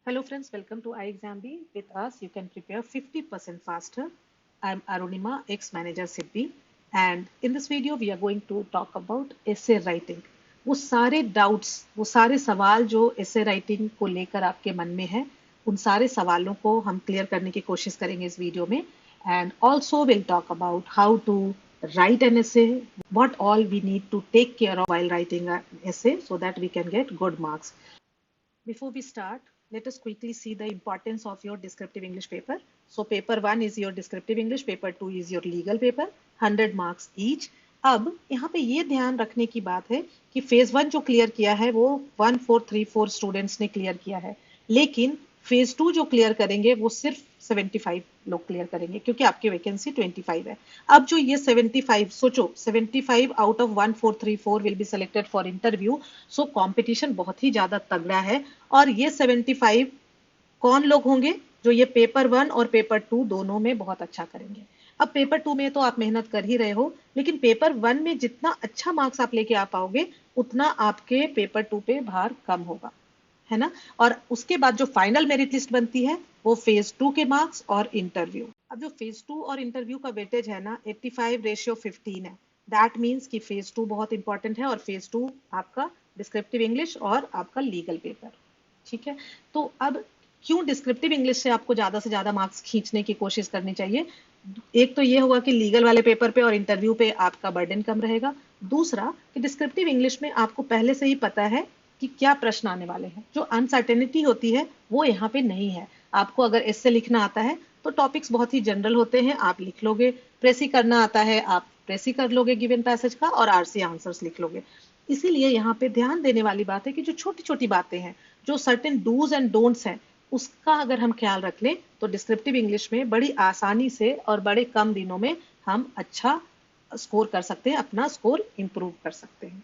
Hello friends, welcome to iExamB. With us, you can prepare 50% faster. I'm Arunima, ex-manager SIDBI, and in this video, we are going to talk about essay writing. वो सारे doubts, वो सारे सवाल जो essay writing को लेकर आपके मन में है, उन सारे सवालों को हम clear करने की कोशिश करेंगे इस वीडियो में. And also we'll talk about how to write an essay, what all we need to take care of while writing an essay so that we can get good marks. Before we start, let us quickly see the importance of your descriptive English paper. So paper 1 is your descriptive English, paper 2 is your legal paper, 100 marks each. अब यहाँ पे ये ध्यान रखने की बात है कि फेज 1 जो क्लियर किया है वो 1434 स्टूडेंट्स ने क्लियर किया है, लेकिन फेज 2 जो क्लियर करेंगे वो सिर्फ 75 लोग क्लियर करेंगे क्योंकि आपकी वैकेंसी 25 है. अब जो ये 75, सोचो 75 out of 1434 will be selected for interview. So competition बहुत ही ज्यादा तगड़ा है. और ये 75 कौन लोग होंगे जो ये पेपर 1 और पेपर 2 दोनों में बहुत अच्छा करेंगे. अब पेपर 2 में तो आप मेहनत कर ही रहे हो, लेकिन पेपर 1 में जितना अच्छा मार्क्स आप लेके आ पाओगे उतना आपके पेपर 2 पे भार कम होगा, है ना. और उसके बाद जो फाइनल मेरिट लिस्ट बनती है वो फेज 2 के मार्क्स और इंटरव्यू. अब जो फेज 2 और इंटरव्यू का वेटेज है ना 85:15 है. दैट मीन्स कि फेज 2 बहुत इंपॉर्टेंट है और फेज 2 आपका डिस्क्रिप्टिव इंग्लिश और आपका लीगल पेपर. ठीक है, तो अब क्यों डिस्क्रिप्टिव इंग्लिश से आपको ज्यादा से ज्यादा मार्क्स खींचने की कोशिश करनी चाहिए. एक तो ये होगा कि लीगल वाले पेपर पे और इंटरव्यू पे आपका बर्डन कम रहेगा. दूसरा कि डिस्क्रिप्टिव इंग्लिश में आपको पहले से ही पता है कि क्या प्रश्न आने वाले हैं. जो अनसर्टेनिटी होती है वो यहाँ पे नहीं है. आपको अगर इससे लिखना आता है तो टॉपिक्स बहुत ही जनरल होते हैं, आप लिख लोगे. प्रेसी करना आता है, आप प्रेसी कर लोगे गिवन पैसेज का और आरसी आंसर्स लिख लोगे. इसीलिए यहाँ पे ध्यान देने वाली बात है कि जो छोटी छोटी बातें हैं, जो सर्टेन डूज एंड डोंट्स हैं, उसका अगर हम ख्याल रख लें तो डिस्क्रिप्टिव इंग्लिश में बड़ी आसानी से और बड़े कम दिनों में हम अच्छा स्कोर कर सकते हैं, अपना स्कोर इंप्रूव कर सकते हैं.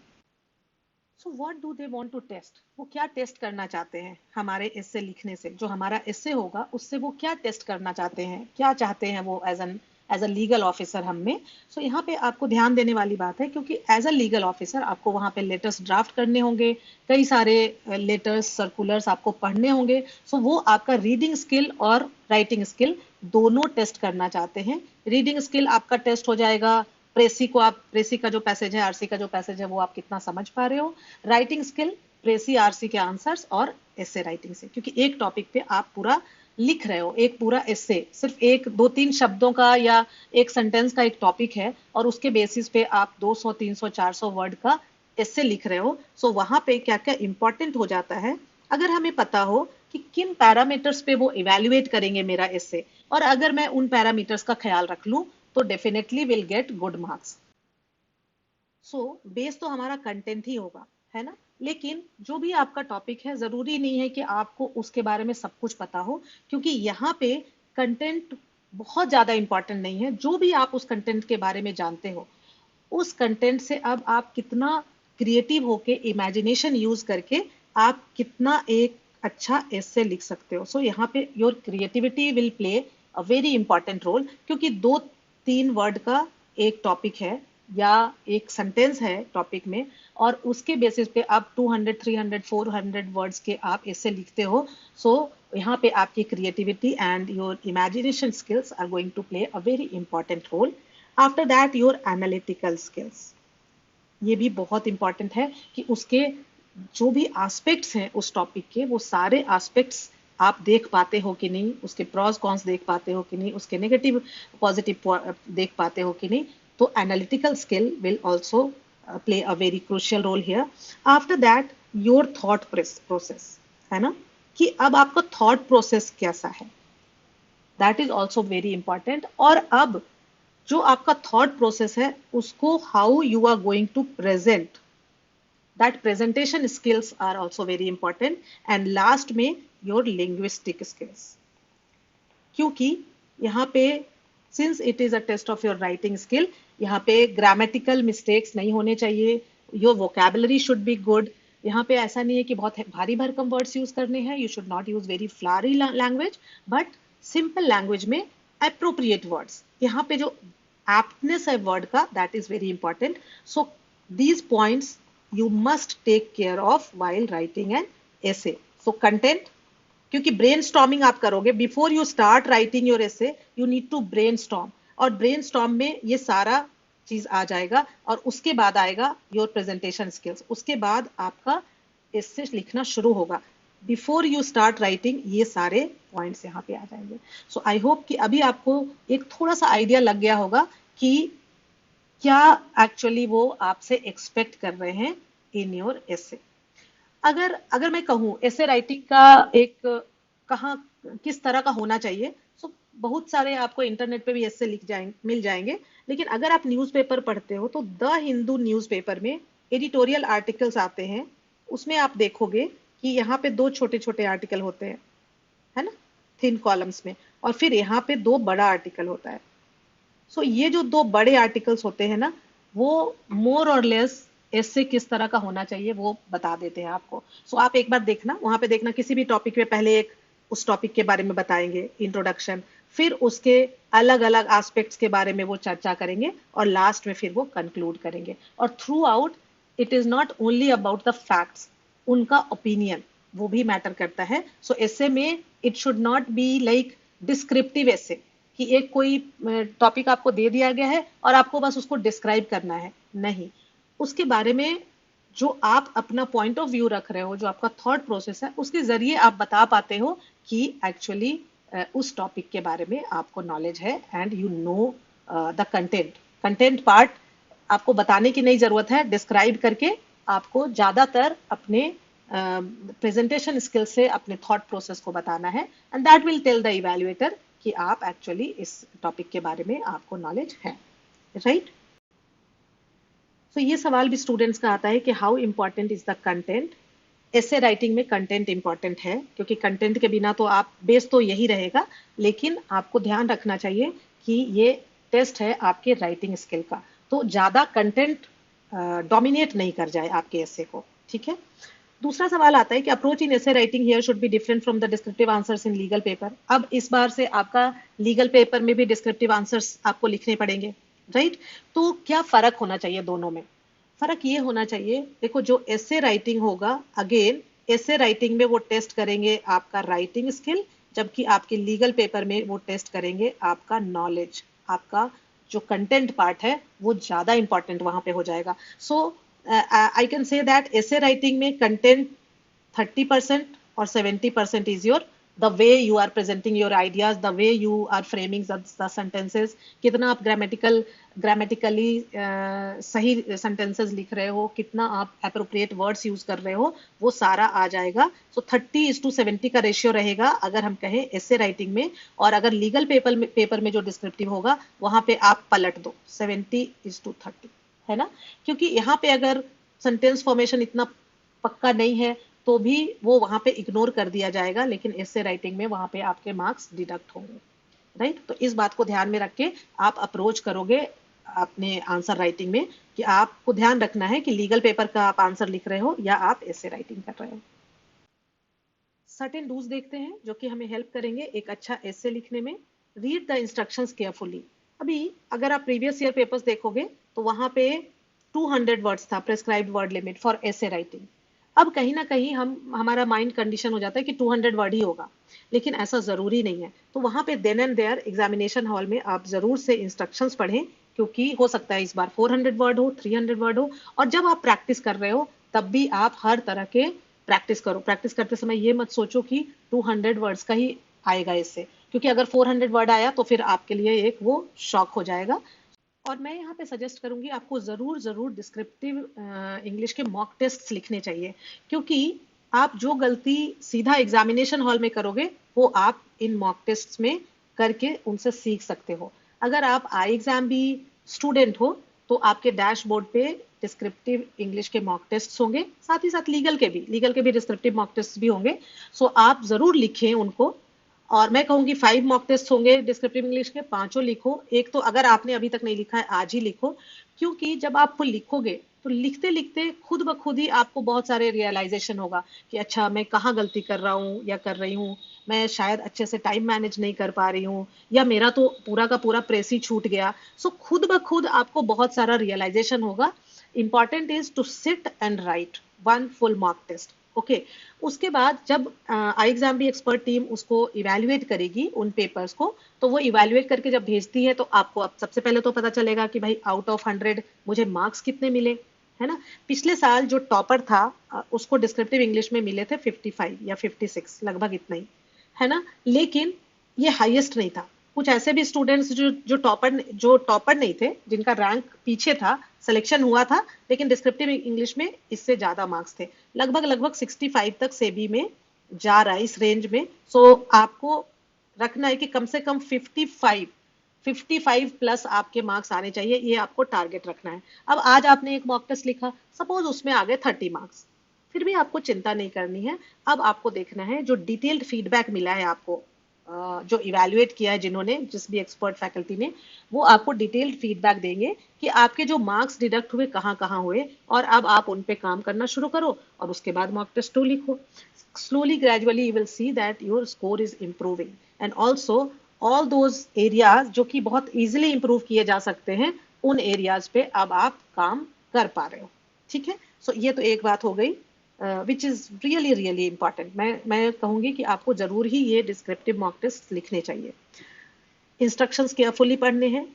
So what do they want to test. वो क्या टेस्ट करना चाहते हैं हमारे एस्से लिखने से. जो हमारा एस्से होगा उससे वो क्या टेस्ट करना चाहते हैं, क्या चाहते हैं वो एज अ लीगल ऑफिसर हम में. सो यहाँ पे आपको ध्यान देने वाली बात है क्योंकि एज अ लीगल ऑफिसर आपको वहाँ पे लेटर्स ड्राफ्ट करने होंगे, कई सारे लेटर्स सर्कुलर्स आपको पढ़ने होंगे. सो वो आपका रीडिंग स्किल और राइटिंग स्किल दोनों टेस्ट करना चाहते हैं. रीडिंग स्किल आपका टेस्ट हो जाएगा, प्रेसी का जो पैसेज है, आरसी का जो पैसेज है वो आप कितना समझ पा रहे हो. राइटिंग स्किल प्रेसी आरसी के आंसर्स और एसे राइटिंग से, क्योंकि एक टॉपिक पे आप पूरा लिख रहे हो, एक पूरा एसे सिर्फ एक दो तीन शब्दों का या एक सेंटेंस का एक टॉपिक है और उसके बेसिस पे आप 200 300 400 वर्ड का एसे लिख रहे हो. सो वहां पे क्या क्या इंपॉर्टेंट हो जाता है, अगर हमें पता हो कि किन पैरामीटर्स पे वो इवेल्युएट करेंगे मेरा एसे, और अगर मैं उन पैरामीटर्स का ख्याल रख लूं तो definitely will get good marks. So base तो हमारा कंटेंट ही होगा, है ना. लेकिन जो भी आपका टॉपिक है जरूरी नहीं है कि आपको उसके बारे में सब कुछ पता हो, क्योंकि यहाँ पे कंटेंट बहुत ज्यादा इंपॉर्टेंट नहीं है. जो भी आप उस कंटेंट के बारे में जानते हो, उस कंटेंट से अब आप कितना क्रिएटिव होके इमेजिनेशन यूज करके आप कितना एक अच्छा एस्से लिख सकते हो. सो यहाँ पे your creativity will play a very important role, क्योंकि 2-3 वर्ड का एक टॉपिक है या एक सेंटेंस है टॉपिक में, और उसके बेसिस पे आप 200 300 400 वर्ड्स के आप एस्से लिखते हो. सो यहाँ पे आपकी creativity and your imagination skills are going to play a very important role. After that your analytical skills, ये भी बहुत इंपॉर्टेंट है कि उसके जो भी एस्पेक्ट्स हैं उस टॉपिक के, वो सारे एस्पेक्ट्स आप देख पाते हो कि नहीं, उसके प्रॉस कॉन्स देख पाते हो कि नहीं, उसके नेगेटिव पॉजिटिव देख पाते हो कि नहीं. तो analytical skill will also play a very crucial role here. After that your thought process, है ना, कि अब आपका थॉट प्रोसेस कैसा है, that is also very important. और अब जो आपका थॉट प्रोसेस है उसको how you are going to present, that presentation skills are also very important. And last में योर लिंग्विस्टिक स्किल्स, क्योंकि यहाँ पे since it is a test of your writing skill, यहाँ पे ग्रामेटिकल मिस्टेक्स नहीं होने चाहिए. Your vocabulary should be good. यहाँ पे ऐसा नहीं है कि बहुत भारी भरकम वर्ड्स यूज करने हैं. You should not use very Phulari language, but simple language में अप्रोप्रिएट वर्ड्स. यहाँ पे जो एप्टनेस है वर्ड का, that is very important. So these points you must take care of while writing an essay. So content, क्योंकि brainstorming आप करोगे before you start writing your essay, you need to brainstorm, और brainstorm में ये सारा चीज आ जाएगा, और उसके बाद आएगा योर प्रेजेंटेशन स्किल्स, उसके बाद आपका एसे लिखना शुरू होगा। बिफोर यू स्टार्ट राइटिंग ये सारे पॉइंट्स यहाँ पे आ जाएंगे। सो आई होप कि अभी आपको एक थोड़ा सा आइडिया लग गया होगा कि क्या एक्चुअली वो आपसे एक्सपेक्ट कर रहे हैं इन योर एसे। अगर अगर मैं कहूँ ऐसे राइटिंग का एक कहाँ किस तरह का होना चाहिए, सो बहुत सारे आपको इंटरनेट पे भी ऐसे मिल जाएंगे। लेकिन अगर आप न्यूज़पेपर पढ़ते हो तो द हिंदू न्यूज़पेपर में एडिटोरियल आर्टिकल्स आते हैं, उसमें आप देखोगे कि यहाँ पे दो छोटे छोटे आर्टिकल होते हैं, है ना, थिन कॉलम्स में, और फिर यहाँ पे दो बड़ा आर्टिकल होता है। सो ये जो दो बड़े आर्टिकल्स होते हैं ना, वो मोर और लेस ऐसे किस तरह का होना चाहिए वो बता देते हैं आपको। सो आप एक बार देखना, वहां पे देखना, किसी भी टॉपिक में पहले एक उस टॉपिक के बारे में बताएंगे, इंट्रोडक्शन, फिर उसके अलग अलग एस्पेक्ट्स के बारे में वो चर्चा करेंगे, और लास्ट में फिर वो कंक्लूड करेंगे। और through out it is not only about the facts, उनका ओपिनियन वो भी मैटर करता है। सो ऐसे में it should not be like descriptive ऐसे, कि एक कोई टॉपिक आपको दे दिया गया है और आपको बस उसको डिस्क्राइब करना है, नहीं, उसके बारे में जो आप अपना पॉइंट ऑफ व्यू रख रहे हो, जो आपका थॉट प्रोसेस है, उसके जरिए आप बता पाते हो कि एक्चुअली उस टॉपिक के बारे में आपको नॉलेज है, and you know the content. Content part आपको बताने की नहीं जरूरत है, डिस्क्राइब करके आपको ज्यादातर अपने प्रेजेंटेशन स्किल से अपने थॉट प्रोसेस को बताना है, and that will tell the evaluator कि आप एक्चुअली इस टॉपिक के बारे में आपको नॉलेज है, राइट। तो ये सवाल भी स्टूडेंट्स का आता है कि how important is the content. ऐसे राइटिंग में कंटेंट इंपॉर्टेंट है, क्योंकि कंटेंट के बिना तो आप बेस तो यही रहेगा, लेकिन आपको ध्यान रखना चाहिए कि ये टेस्ट है आपके राइटिंग स्किल का, तो ज्यादा कंटेंट डोमिनेट नहीं कर जाए आपके ऐसे को, ठीक है। दूसरा सवाल आता है कि अप्रोच इन ऐसे writing here should be different from the descriptive answers in legal paper. अब इस बार से आपका लीगल पेपर में भी डिस्क्रिप्टिव आंसर्स आपको लिखने पड़ेंगे, राइट। तो क्या फर्क होना चाहिए दोनों में? फर्क ये होना चाहिए, देखो, जो ऐसे राइटिंग होगा, अगेन ऐसे राइटिंग में वो टेस्ट करेंगे आपका राइटिंग स्किल, जबकि आपके लीगल पेपर में वो टेस्ट करेंगे आपका नॉलेज, आपका जो कंटेंट पार्ट है वो ज्यादा इंपॉर्टेंट वहां पे हो जाएगा। सो आई कैन से दैट ऐसे राइटिंग में कंटेंट 30% और 70% is your the way you are presenting your ideas, the way you are framing the sentences, कितना आप ग्रामेटिकली सही sentences लिख रहे हो, कितना आप appropriate words यूज कर रहे हो, वो सारा आ जाएगा। सो 30:70 का रेशियो रहेगा अगर हम कहें ऐसे राइटिंग में, और अगर लीगल पेपर में जो डिस्क्रिप्टिव होगा वहां पे आप पलट दो 70:30, है ना। क्योंकि यहाँ पे अगर सेंटेंस फॉर्मेशन इतना पक्का नहीं है तो भी वो वहां पे इग्नोर कर दिया जाएगा, लेकिन ऐसे राइटिंग में वहां पे आपके मार्क्स डिडक्ट होंगे, राइट। तो इस बात को ध्यान में रख के आप अप्रोच करोगे अपने आंसर राइटिंग में, कि आपको ध्यान रखना है कि लीगल पेपर का आप आंसर लिख रहे हो या आप ऐसे राइटिंग कर रहे हो। सर्टेन डूज देखते हैं जो कि हमें हेल्प करेंगे एक अच्छा ऐसे लिखने में। Read the instructions carefully. अभी अगर आप प्रीवियस ईयर पेपर्स देखोगे तो वहां पे 200 वर्ड्स था प्रेस्क्राइब्ड वर्ड लिमिट फॉर ऐसे राइटिंग। अब कहीं ना कहीं हमारा माइंड कंडीशन हो जाता है कि 200 वर्ड ही होगा, लेकिन ऐसा जरूरी नहीं है। तो वहां पे then and there examination hall में आप जरूर से इंस्ट्रक्शंस पढ़ें, क्योंकि हो सकता है इस बार 400 वर्ड हो, 300 वर्ड हो। और जब आप प्रैक्टिस कर रहे हो तब भी आप हर तरह के प्रैक्टिस करो। प्रैक्टिस करते समय ये मत सोचो कि 200 वर्ड्स का ही आएगा इससे, क्योंकि अगर 400 वर्ड आया तो फिर आपके लिए एक वो शॉक हो जाएगा। और मैं यहाँ पे सजेस्ट करूंगी आपको जरूर जरूर डिस्क्रिप्टिव इंग्लिश के मॉक टेस्ट्स लिखने चाहिए, क्योंकि आप जो गलती सीधा एग्जामिनेशन हॉल में करोगे वो आप इन मॉक टेस्ट्स में करके उनसे सीख सकते हो। अगर आप आई एग्जाम भी स्टूडेंट हो तो आपके डैशबोर्ड पे डिस्क्रिप्टिव इंग्लिश के मॉक टेस्ट होंगे, साथ ही साथ लीगल के भी डिस्क्रिप्टिव मॉक टेस्ट भी होंगे। सो आप जरूर लिखें उनको। और मैं कहूंगी 5 मॉक टेस्ट होंगे डिस्क्रिप्टिव इंग्लिश के, 5 लिखो। एक तो अगर आपने अभी तक नहीं लिखा है आज ही लिखो, क्योंकि जब आप लिखोगे तो लिखते लिखते खुद ब खुद ही आपको बहुत सारे रियलाइजेशन होगा कि अच्छा मैं कहाँ गलती कर रहा हूँ या कर रही हूँ, मैं शायद अच्छे से टाइम मैनेज नहीं कर पा रही हूँ, या मेरा तो पूरा का पूरा प्रेस ही छूट गया। सो खुद ब खुद आपको बहुत सारा रियलाइजेशन होगा। Important is to sit and write 1 full mock test. Okay. उसके बाद जब आई एग्जाम भी एक्सपर्ट टीम उसको इवेल्युएट करेगी उन पेपर्स को, तो वो इवेल्युएट करके जब भेजती है तो आपको अब सबसे पहले तो पता चलेगा कि भाई आउट ऑफ 100 मुझे मार्क्स कितने मिले, है ना। पिछले साल जो टॉपर था उसको डिस्क्रिप्टिव इंग्लिश में मिले थे 55 या 56 लगभग इतना ही, है ना। लेकिन ये हाईएस्ट नहीं था। कुछ ऐसे भी स्टूडेंट्स जो टॉपर नहीं थे, जिनका रैंक पीछे था, सिलेक्शन हुआ था, लेकिन डिस्क्रिप्टिव इंग्लिश में इससे ज्यादा मार्क्स थे। लगभग लगभग 65 तक सेबी में जा रहा है, इस रेंज में। सो आपको रखना है कि कम से कम 55 प्लस आपके मार्क्स आने चाहिए, ये आपको टारगेट रखना है। अब आज आपने एक मॉक टेस्ट लिखा, सपोज उसमें आ गए 30 मार्क्स, फिर भी आपको चिंता नहीं करनी है। अब आपको देखना है जो डिटेल्ड फीडबैक मिला है आपको, जो इवेल्युएट किया है जिन्होंने, जिस भी एक्सपर्ट फैकल्टी ने, वो आपको डिटेल्ड फीडबैक देंगे कि आपके जो मार्क्स डिडक्ट हुए कहाँ कहाँ हुए, और अब आप उन पे काम करना शुरू करो और उसके बाद मॉक टेस्ट 2 लिखो। Slowly gradually you will see that your score is improving, and also all those areas जो कि बहुत easily improve किए जा सकते हैं, उन areas पे अब आप काम कर पा रहे हो। ठीक है, सो ये तो एक बात हो गई which is really really important. मैं कहूंगी कि आपको जरूर ही ये डिस्क्रिप्टिव मॉक टेस्ट लिखने चाहिए। इंस्ट्रक्शंस केयरफुली पढ़ने हैं।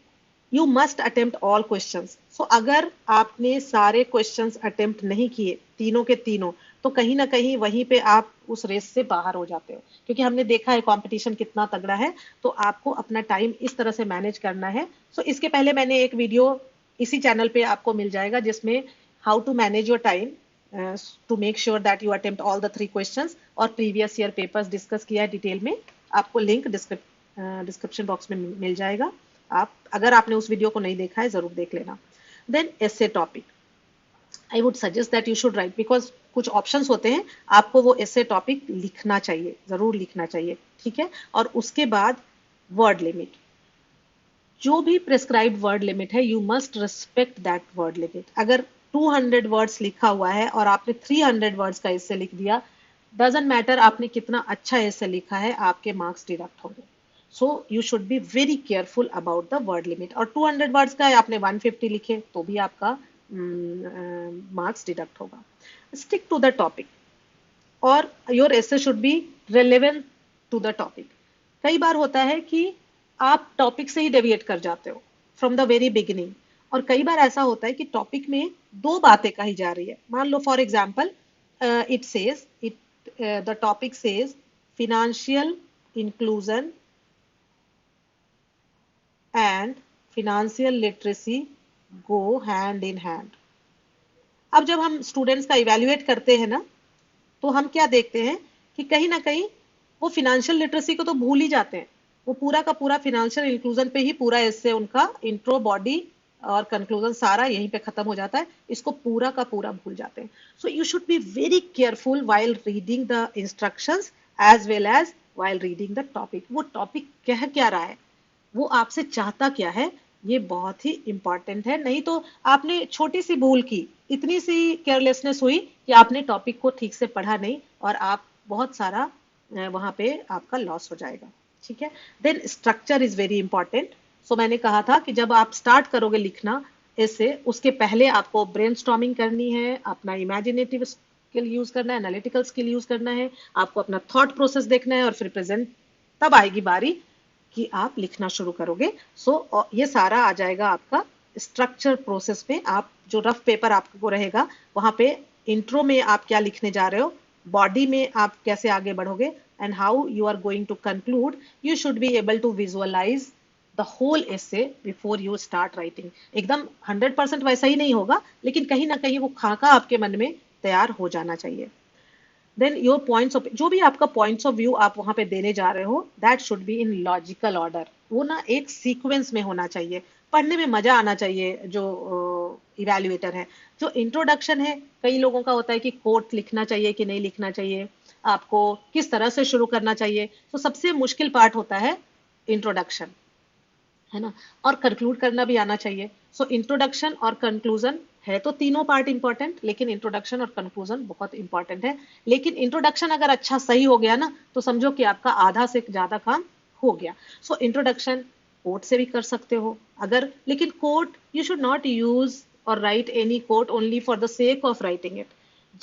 You must attempt all questions. So अगर आपने सारे क्वेश्चंस अटेम्प्ट नहीं किए तीनों के तीनों, तो कहीं ना कहीं वहीं पे आप उस रेस से बाहर हो जाते हो, क्योंकि हमने देखा है कंपटीशन कितना तगड़ा है। तो आपको अपना टाइम इस तरह से मैनेज करना है। सो इसके पहले मैंने एक वीडियो इसी चैनल पे आपको मिल जाएगा जिसमें how to manage your time to make sure that you attempt all the 3 questions, और प्रीवियस ईयर पेपर्स डिस्कस किया है डिटेल में। आपको लिंक डिस्क्रिप्शन बॉक्स में मिल जाएगा। आप अगर आपने उस वीडियो को नहीं देखा है जरूर देख लेना। Then essay topic, I would suggest that you should write, because कुछ ऑप्शंस होते हैं, आपको वो एसे टॉपिक लिखना चाहिए, जरूर लिखना चाहिए। ठीक है, और उसके बाद वर्ड लिमिट, जो भी प्रेस्क्राइब्ड वर्ड लिमिट है, you must respect that word limit. अगर 200 वर्ड्स लिखा हुआ है और आपने 300 वर्ड्स का एसे लिख दिया, डजंट मैटर आपने कितना अच्छा एसे लिखा है, आपके मार्क्स डिडक्ट होंगे। सो you should be very careful about the word limit. और 200 वर्ड्स का है, आपने 150 लिखे तो भी आपका मार्क्स डिडक्ट होगा। स्टिक टू द टॉपिक, और your essay should be relevant to the topic. कई बार होता है कि आप टॉपिक से ही डेविएट कर जाते हो फ्रॉम द वेरी बिगिनिंग, और कई बार ऐसा होता है कि टॉपिक में दो बातें कही जा रही है। मान लो for example it says the topic says financial inclusion and financial literacy go hand in hand. अब जब हम स्टूडेंट्स का इवेल्युएट करते हैं ना, तो हम क्या देखते हैं कि कहीं ना कहीं वो फिनेंशियल लिटरेसी को तो भूल ही जाते हैं। वो पूरा का पूरा फिनेंशियल इंक्लूजन पे ही पूरा इससे उनका इंट्रो, बॉडी और कंक्लूजन सारा यहीं पे खत्म हो जाता है। इसको पूरा का पूरा भूल जाते हैं। So you should be very careful while reading the instructions as well as while reading the topic. वो टॉपिक कह क्या रहा है, वो आपसे चाहता क्या है, ये बहुत ही इंपॉर्टेंट है। नहीं तो आपने छोटी सी भूल की, इतनी सी केयरलेसनेस हुई कि आपने टॉपिक को ठीक से पढ़ा नहीं, और आप बहुत सारा वहां पे आपका लॉस हो जाएगा। ठीक है, then structure is very important. So मैंने कहा था कि जब आप स्टार्ट करोगे लिखना ऐसे, उसके पहले आपको ब्रेनस्टॉर्मिंग करनी है, अपना इमेजिनेटिव स्किल यूज करना है, एनालिटिकल स्किल यूज करना है, आपको अपना थॉट प्रोसेस देखना है, और फिर प्रेजेंट तब आएगी बारी कि आप लिखना शुरू करोगे। सो ये सारा आ जाएगा आपका स्ट्रक्चर प्रोसेस में। आप जो रफ पेपर आपको रहेगा वहां पे इंट्रो में आप क्या लिखने जा रहे हो, बॉडी में आप कैसे आगे बढ़ोगे, and how you are going to conclude. You should be able to visualise the whole essay before you start writing. एकदम 100% वैसा ही नहीं होगा, लेकिन कहीं ना कहीं वो खाका आपके मन में तैयार हो जाना चाहिए। देन योर पॉइंट्स ऑफ, जो भी आपका पॉइंट्स ऑफ व्यू आप वहां पे देने जा रहे हो, that should be in logical order. वो ना एक सीक्वेंस में होना चाहिए, पढ़ने में मजा आना चाहिए। जो इवेल्युएटर है, जो इंट्रोडक्शन है, कई लोगों का होता है कि कोट लिखना चाहिए कि नहीं लिखना चाहिए, आपको किस तरह से शुरू करना चाहिए। तो सबसे मुश्किल पार्ट होता है इंट्रोडक्शन, है ना, और कंक्लूड करना भी आना चाहिए। सो इंट्रोडक्शन और कंक्लूजन है, तो तीनों पार्ट इंपॉर्टेंट, लेकिन इंट्रोडक्शन और कंक्लूजन बहुत इंपॉर्टेंट है। लेकिन इंट्रोडक्शन अगर अच्छा सही हो गया ना, तो समझो कि आपका आधा से ज्यादा काम हो गया। सो इंट्रोडक्शन कोट से भी कर सकते हो अगर, लेकिन quote you should not use और write any quote only for the sake of writing it.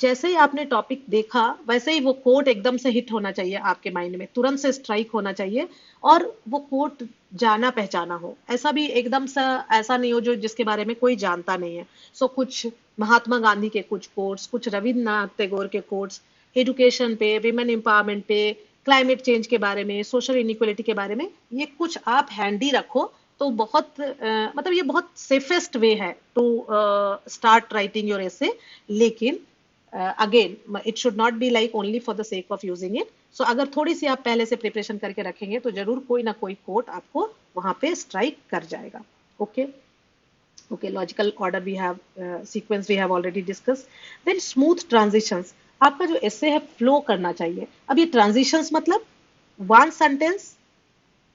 जैसे ही आपने टॉपिक देखा वैसे ही वो कोट एकदम से हिट होना चाहिए आपके माइंड में, तुरंत से स्ट्राइक होना चाहिए, और वो कोट जाना पहचाना हो। ऐसा भी एकदम सा ऐसा नहीं हो जो जिसके बारे में कोई जानता नहीं है। सो कुछ महात्मा गांधी के कुछ कोट्स, कुछ रविन्द्रनाथ टैगोर के कोट्स, एजुकेशन पे, विमेन एम्पावरमेंट पे, क्लाइमेट चेंज के बारे में, सोशल इनइक्वलिटी के बारे में, ये कुछ आप हैंडी रखो तो बहुत मतलब ये बहुत सेफेस्ट वे है to start writing your essay. लेकिन again it should not be like only for the sake of using it. So अगर थोड़ी सी आप पहले से प्रिपरेशन करके रखेंगे तो जरूर कोई ना कोई कोट आपको वहां पे स्ट्राइक कर जाएगा। Okay okay, logical order we have, sequence we have already discuss. Then smooth transitions, आपका जो एसे है फ्लो करना चाहिए। अब ये ट्रांजिशंस मतलब वन सेंटेंस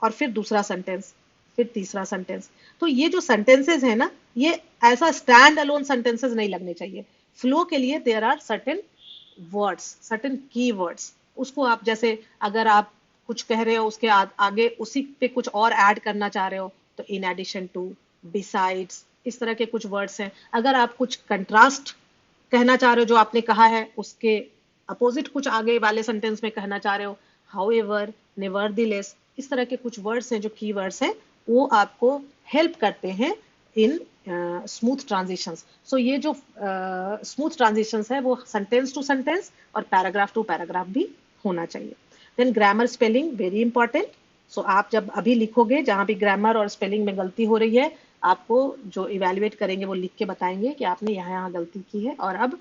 और फिर दूसरा सेंटेंस, फिर तीसरा सेंटेंस। तो ये जो सेंटेंसेस है ना, ये ऐसा स्टैंड अलोन सेंटेंसेस नहीं लगने चाहिए। फ्लो के लिए there are certain words, certain key words. उसको आप जैसे अगर आप कुछ कह रहे हो उसके आगे उसी पे कुछ और ऐड करना चाह रहे हो तो इन एडिशन टू, बिसाइड्स, इस तरह के कुछ वर्ड्स हैं। अगर आप कुछ कंट्रास्ट कहना चाह रहे हो जो आपने कहा है उसके अपोजिट कुछ आगे वाले सेंटेंस में कहना चाह रहे हो, हाउएवर, नेवरदीलेस, इस तरह के कुछ वर्ड्स हैं जो की वर्ड्स हैं, वो आपको हेल्प करते हैं इन स्मूथ ट्रांजिशंस। सो ये जो स्मूथ ट्रांजिशंस है वो सेंटेंस टू सेंटेंस और पैराग्राफ टू पैराग्राफ भी होना चाहिए। Then grammar spelling very important. So आप जब अभी लिखोगे जहां भी ग्रामर और स्पेलिंग में गलती हो रही है, आपको जो इवेल्युएट करेंगे वो लिख के बताएंगे कि आपने यहाँ यहाँ गलती की है। और अब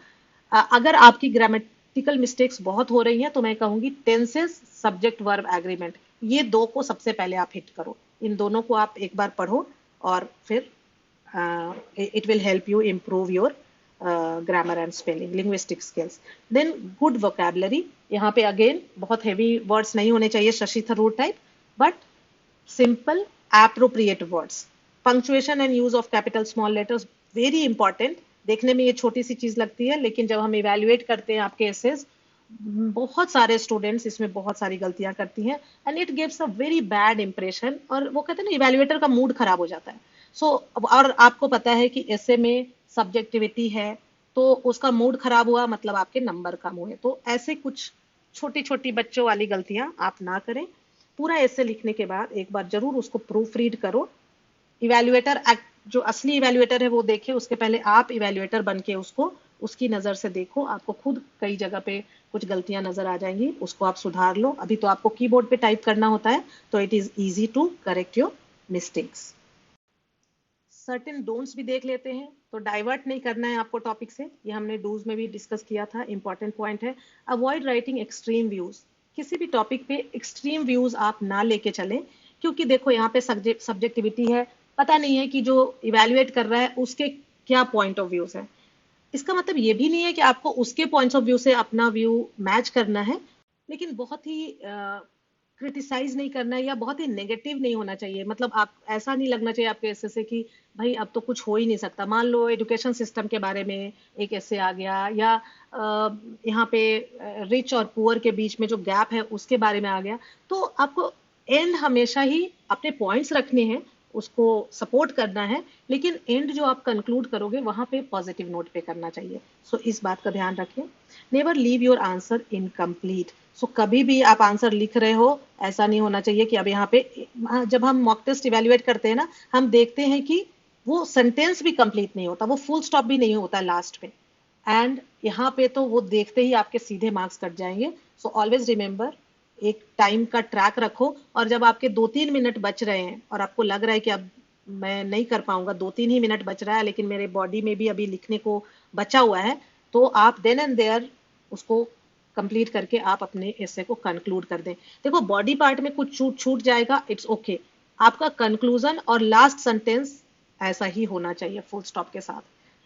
अगर आपकी ग्रामेटिकल मिस्टेक्स बहुत हो रही हैं तो मैं कहूंगी टेंसेस, सब्जेक्ट वर्ब एग्रीमेंट, ये दो को सबसे पहले आप हिट करो। इन दोनों को आप एक बार पढ़ो और फिर it will help you improve your grammar and spelling, linguistic skills. Then good vocabulary, यहाँ पे again बहुत heavy words नहीं होने चाहिए Shashi Tharoor type, but simple appropriate words. Punctuation and use of capital small letters very important. देखने में ये छोटी सी चीज लगती है लेकिन जब हम evaluate करते हैं आपके essays, बहुत सारे स्टूडेंट्स इसमें बहुत सारी गलतियां करती हैं and it gives a very bad impression, और वो कहते हैं ना इवैल्यूएटर का मूड खराब हो जाता है। सो और आपको पता है कि ऐसे में सब्जेक्टिविटी है तो उसका मूड खराब हुआ मतलब आपके नंबर कम हुए। तो ऐसे कुछ छोटी छोटी बच्चों वाली गलतियां आप ना करें। पूरा ऐसे लिखने के बाद एक बार जरूर उसको प्रूफ रीड करो। इवैल्यूएटर जो असली इवैल्यूएटर है वो देखे, उसके पहले आप इवैल्यूएटर बन के उसको उसकी नजर से देखो। आपको खुद कई जगह पे कुछ गलतियां नजर आ जाएंगी, उसको आप सुधार लो। अभी तो आपको कीबोर्ड पे टाइप करना होता है तो it is easy to correct your mistakes. Certain don'ts भी देख लेते हैं, तो डाइवर्ट नहीं करना है आपको टॉपिक से, ये हमने डूज में भी डिस्कस किया था, इंपॉर्टेंट पॉइंट है। अवॉइड राइटिंग एक्सट्रीम व्यूज, किसी भी टॉपिक पे एक्सट्रीम व्यूज आप ना लेके चलें, क्योंकि देखो यहाँ पे सब्जेक्टिविटी है, पता नहीं है कि जो इवेल्युएट कर रहा है उसके क्या पॉइंट ऑफ व्यूज है। इसका मतलब ये भी नहीं है कि आपको उसके पॉइंट्स ऑफ व्यू से अपना व्यू मैच करना है, लेकिन बहुत ही क्रिटिसाइज नहीं करना है या बहुत ही नेगेटिव नहीं होना चाहिए। मतलब आप ऐसा नहीं लगना चाहिए आपके ऐसे से कि भाई अब तो कुछ हो ही नहीं सकता। मान लो एजुकेशन सिस्टम के बारे में एक ऐसे आ गया, या यहाँ पे रिच और पुअर के बीच में जो गैप है उसके बारे में आ गया, तो आपको एंड हमेशा ही अपने पॉइंट्स रखने हैं, उसको सपोर्ट करना है, लेकिन एंड जो आप कंक्लूड करोगे वहां पे पॉजिटिव नोट पे करना चाहिए। सो इस बात का ध्यान रखिए। Never leave your answer incomplete. So कभी भी आप आंसर लिख रहे हो, ऐसा नहीं होना चाहिए कि अब यहाँ पे जब हम मॉक टेस्ट इवेल्युएट करते हैं ना, हम देखते हैं कि वो सेंटेंस भी कंप्लीट नहीं होता, वो फुल स्टॉप भी नहीं होता लास्ट पे, एंड यहाँ पे तो वो देखते ही आपके सीधे मार्क्स कट जाएंगे। सो ऑलवेज रिमेंबर, एक टाइम का ट्रैक रखो, और जब आपके 2-3 मिनट बच रहे हैं और आपको लग रहा है कि अब मैं नहीं कर पाऊंगा, 2-3 ही मिनट बच रहा है लेकिन मेरे बॉडी में भी अभी लिखने को बचा हुआ है, तो आप देन एंड देयर उसको कंप्लीट करके आप अपने एसे को कंक्लूड कर दें। देखो बॉडी पार्ट में कुछ छूट जाएगा, इट्स ओके, आपका कंक्लूजन और लास्ट सेंटेंस ऐसा ही होना चाहिए फुल स्टॉप के साथ,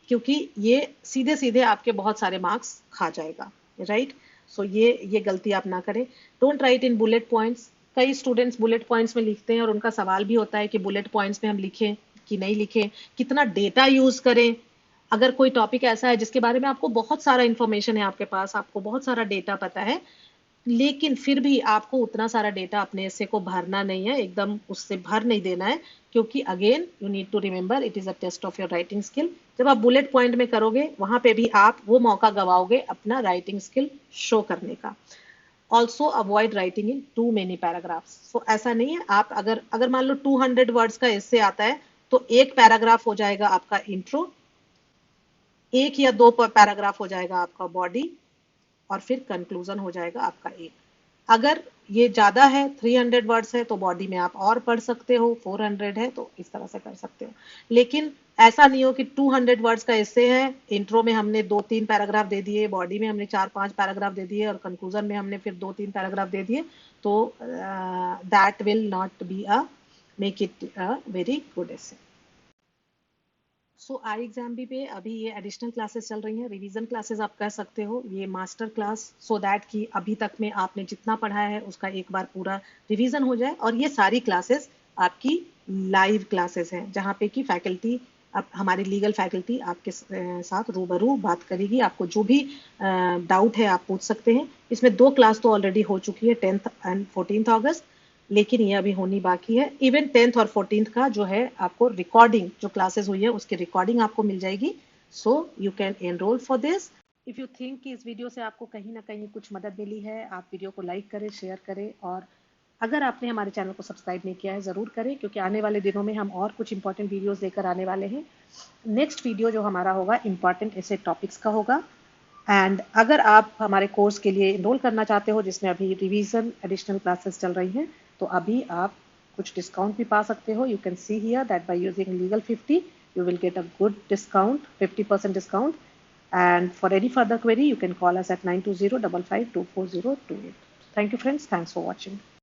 क्योंकि ये सीधे सीधे आपके बहुत सारे मार्क्स खा जाएगा, राइट। सो ये गलती आप ना करें। Don't write in bullet points. कई स्टूडेंट्स बुलेट पॉइंट्स में लिखते हैं और उनका सवाल भी होता है कि बुलेट पॉइंट्स में हम लिखें कि नहीं लिखें, कितना डेटा यूज करें। अगर कोई टॉपिक ऐसा है जिसके बारे में आपको बहुत सारा इंफॉर्मेशन है आपके पास, आपको बहुत सारा डेटा पता है, लेकिन फिर भी आपको उतना सारा डेटा अपने एसे को भरना नहीं है, एकदम उससे भर नहीं देना है, क्योंकि again you need to remember it is a test of your writing skill. जब आप बुलेट पॉइंट में करोगे वहां पे भी आप वो मौका गवाओगे अपना राइटिंग स्किल शो करने का। Also avoid writing in too many paragraphs. So ऐसा नहीं है, आप अगर अगर मान लो 200 वर्ड्स का एसे आता है तो एक पैराग्राफ हो जाएगा आपका इंट्रो, एक या दो पैराग्राफ हो जाएगा आपका बॉडी, और फिर कंक्लूजन हो जाएगा आपका एक। अगर ये ज्यादा है, 300 वर्ड्स है, तो बॉडी में आप और पढ़ सकते हो, 400 है तो इस तरह से कर सकते हो। लेकिन ऐसा नहीं हो कि 200 वर्ड्स का एसे है, इंट्रो में हमने 2-3 पैराग्राफ दे दिए, बॉडी में हमने 4-5 पैराग्राफ दे दिए और कंक्लूजन में हमने फिर 2-3 पैराग्राफ दे दिए, तो that will not be a make it a very good essay. So I exam भी पे अभी ये एडिशनल क्लासेस चल रही हैं, रिवीजन क्लासेस आप कह सकते हो, ये मास्टर क्लास, सो दैट कि अभी तक में आपने जितना पढ़ा है उसका एक बार पूरा रिवीजन हो जाए। और ये सारी क्लासेस आपकी लाइव क्लासेस हैं, जहाँ पे कि फैकल्टी, अब हमारी लीगल फैकल्टी आपके साथ रूबरू बात करेगी। आपको जो भी डाउट है आप पूछ सकते हैं। इसमें 2 क्लास तो ऑलरेडी हो चुकी है, 10th एंड 14th अगस्त, लेकिन ये अभी होनी बाकी है। इवन 10th और 14th का जो है आपको रिकॉर्डिंग, जो क्लासेस हुई है उसकी रिकॉर्डिंग आपको मिल जाएगी। So you can enrol for this. If you think कि इस वीडियो से आपको कहीं ना कहीं कुछ मदद मिली है, आप वीडियो को लाइक करें, शेयर करें, और अगर आपने हमारे चैनल को सब्सक्राइब नहीं किया है ज़रूर करें, क्योंकि आने वाले दिनों में हम और कुछ इंपॉर्टेंट वीडियोस लेकर आने वाले हैं। नेक्स्ट वीडियो जो हमारा होगा इंपॉर्टेंट ऐसे टॉपिक्स का होगा। एंड अगर आप हमारे कोर्स के लिए इनरोल करना चाहते हो जिसमें अभी रिवीजन एडिशनल क्लासेस चल रही हैं, तो अभी आप कुछ डिस्काउंट भी पा सकते हो। You can see here that by using legal 50 you will get a good discount, 50% discount. And for any further query you can call us at 920-5524028. Thank you friends, thanks for watching.